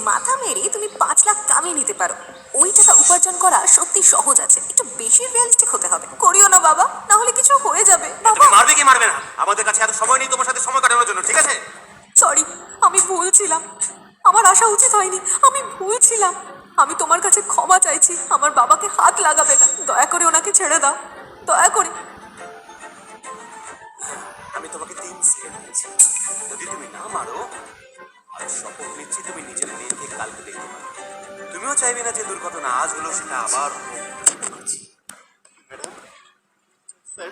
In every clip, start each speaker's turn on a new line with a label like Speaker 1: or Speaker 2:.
Speaker 1: মাথা মেরে তুমি 5 লাখ কামিয়ে নিতে পারো। ওই টাকা উপার্জন করা সত্যি সহজ আছে, একটু বেশি রিয়ালিস্টিক হতে হবে। করিও না বাবা, না হলে কিছু হয়ে যাবে বাবা।
Speaker 2: তুমি মারবে কি মারবে না? আমাদের কাছে এত সময় নেই তোমার সাথে সময় কাটানোর জন্য, ঠিক আছে?
Speaker 1: সরি, আমি ভুল ছিলাম, আমার আসা উচিত হয়নি, আমি ভুল ছিলাম। আমি তোমার কাছে ক্ষমা চাইছি। আমার বাবাকে হাত লাগাবে না, দয়া করে ওনাকে ছেড়ে দাও, দয়া করে।
Speaker 2: আমি তোমাকে 3 সেকেন্ড দিচ্ছি, যদি তুমি না মারো আর শপথ নিচ্ছি তুমি নিজের মেয়েকে কালকে দেখতে পারো। তুমিও চাইবে না যে দুর্ঘটনা আজ হলো সেটা আবার হোক। ম্যাডাম, স্যার,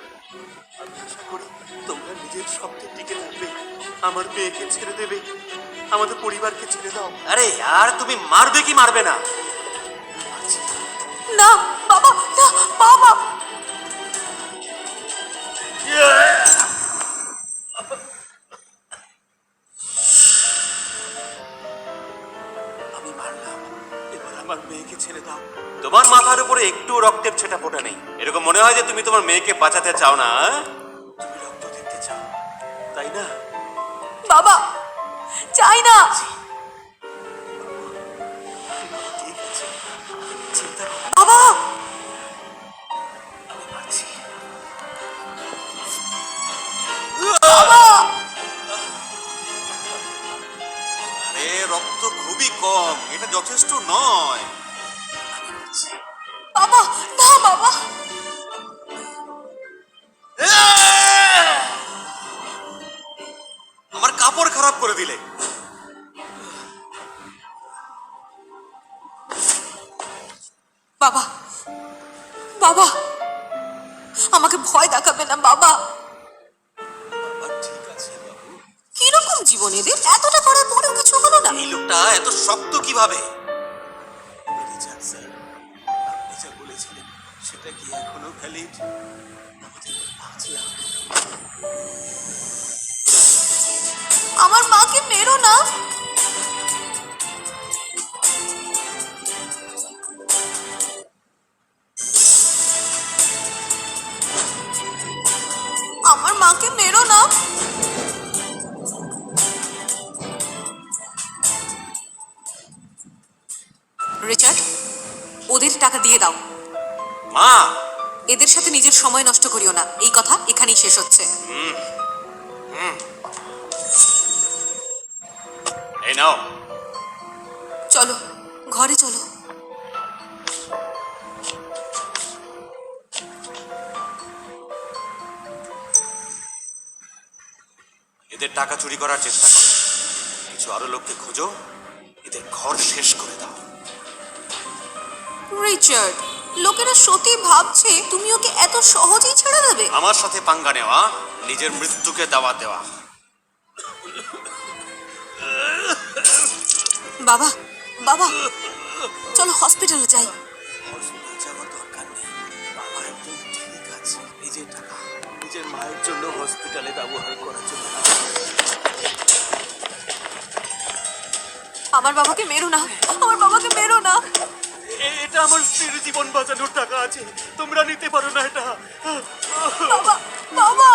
Speaker 2: আমি আশা করি তোমরা নিজের শব্দে টিকে থাকবে, আমার মেয়েকে ছেড়ে দেবে, আমাদের পরিবারকে ছেড়ে দাও। আরে यार, তুমি মারবে কি মারবে না?
Speaker 1: না বাবা, না বাবা।
Speaker 2: আমি মারলাম, এবার আমার মেয়েকে ছেড়ে দাও। তোমার মাথার উপরে একটু রক্তের ছেটা ফোটা নেই, এরকম মনে হয় যে তুমি তোমার মেয়েকে বাঁচাতে চাও না। তুমি রক্ত দেখতে চাও, তাই না?
Speaker 1: বাবা চাই না।
Speaker 2: ঠিক আছে, চিন্তা করো না,
Speaker 1: বাবা
Speaker 2: আমি মারছি।
Speaker 1: বাবা
Speaker 2: আরে রক্ত খুবই কম, এটা যথেষ্ট নয়। আমি মারছি।
Speaker 1: বাবা, না বাবা।
Speaker 2: আমার কাপড় খারাপ করে দিলে।
Speaker 1: বাবা, বাবা আমাকে ভয় দেখাবে না বাবা।
Speaker 2: ঠিক আছে বাবু।
Speaker 1: কিরকম জীবন এদের, এতটা করার পরেও কিছু হলো না।
Speaker 2: এই লোকটা এত শক্ত কিভাবে? রিচার্ড স্যার, আপনি যা বলেছিলেন সেটা কি এখনো ভ্যালিড? আমাদের 5 লাখ।
Speaker 1: আমার মাকে মেরো না। আমার মাকে মেরো না। রিচার্ড, ওদের টাকা দিয়ে দাও।
Speaker 2: মা,
Speaker 1: এদের সাথে নিজের সময় নষ্ট করিও না, এই কথা এখানেই শেষ হচ্ছে।
Speaker 2: এই নাও।
Speaker 1: চলো ঘরে চলো।
Speaker 2: এদের টাকা চুরি করার চেষ্টা করো, কিছু আরো লোককে খুঁজো, এদের ঘর শেষ করে দাও।
Speaker 1: রিচার্ড, লোকেরা সত্যি ভাবছে তুমি ওকে এত সহজেই ছেড়ে দেবে?
Speaker 2: আমার সাথে পাঙ্গা নেওয়া, নিজের মৃত্যুকে দাওয়াত দেওয়া।
Speaker 1: বাবা, বাবা চলো হসপিটালে যাই।
Speaker 2: হসপিটাল যাওয়ার দরকার নেই, বাবা একদম ঠিক আছে। নিজের টাকা নিজের মায়ের জন্য হসপিটালে ব্যবহার করার জন্য।
Speaker 1: আমার বাবাকে মেরো না, আমার বাবাকে মেরো না।
Speaker 2: এটা আমার স্ত্রীর জীবন বাঁচানোর টাকা আছে, তোমরা নিতে পারো না এটা।
Speaker 1: বাবা, বাবা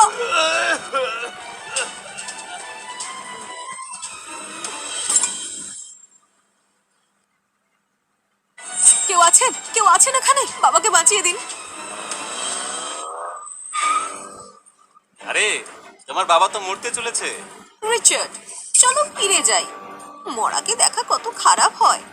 Speaker 1: কেউ আছেন? কেউ আছেন এখানে? বাবাকে বাঁচিয়ে দিন।
Speaker 2: আরে তোমার বাবা তো মরতে চলেছে।
Speaker 1: রিচার্ড, চলো ফিরে যাই। মরাকে দেখা কত খারাপ হয়।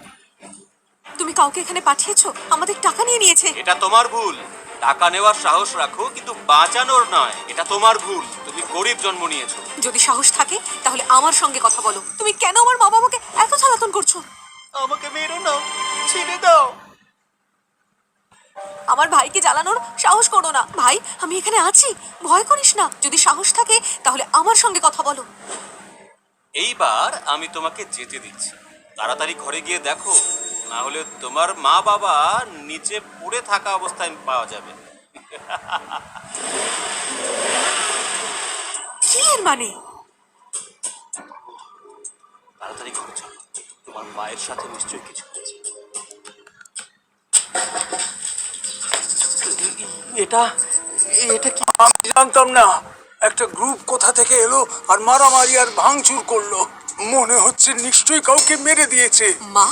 Speaker 1: তুমি কাউকে এখানে পাঠিয়েছো, আমাদের টাকা নিয়ে নিয়েছে।
Speaker 2: এটা তোমার ভুল, টাকা নেওয়ার সাহস রাখো কিন্তু বাঁচানোর নয়, এটা তোমার ভুল। তুমি গরিব জন্ম নিয়েছো।
Speaker 1: যদি সাহস থাকে তাহলে আমার সঙ্গে কথা বলো। তুমি কেন আমার মা বাবাকে এত জ্বালাতন করছো?
Speaker 2: আমাকে মেরো না, ছেড়ে দাও।
Speaker 1: আমার ভাইকে জ্বালানোর সাহস করো না। ভাই, আমি এখানে আছি, ভয় করিস না। যদি সাহস থাকে তাহলে আমার সঙ্গে কথা বলো।
Speaker 2: এইবার আমি তোমাকে যেতে দিচ্ছি, তাড়াতাড়ি ঘরে গিয়ে দেখো, না হলে তোমার মা বাবা নিচে পড়ে থাকা অবস্থায় পাওয়া যাবে।
Speaker 1: কি এর মানে?
Speaker 2: তাড়াতাড়ি ঘরে চলো, তোমার মায়ের সাথে নিশ্চয়ই কিছু হয়েছে।
Speaker 3: এটা এটা কি? আমি জানতাম না একটা গ্রুপ কোথা থেকে এলো আর মারামারি আর ভাঙচুর করলো।
Speaker 4: মনে হচ্ছে নিশ্চয়ই কাউকে মেরে দিয়েছে।
Speaker 1: মা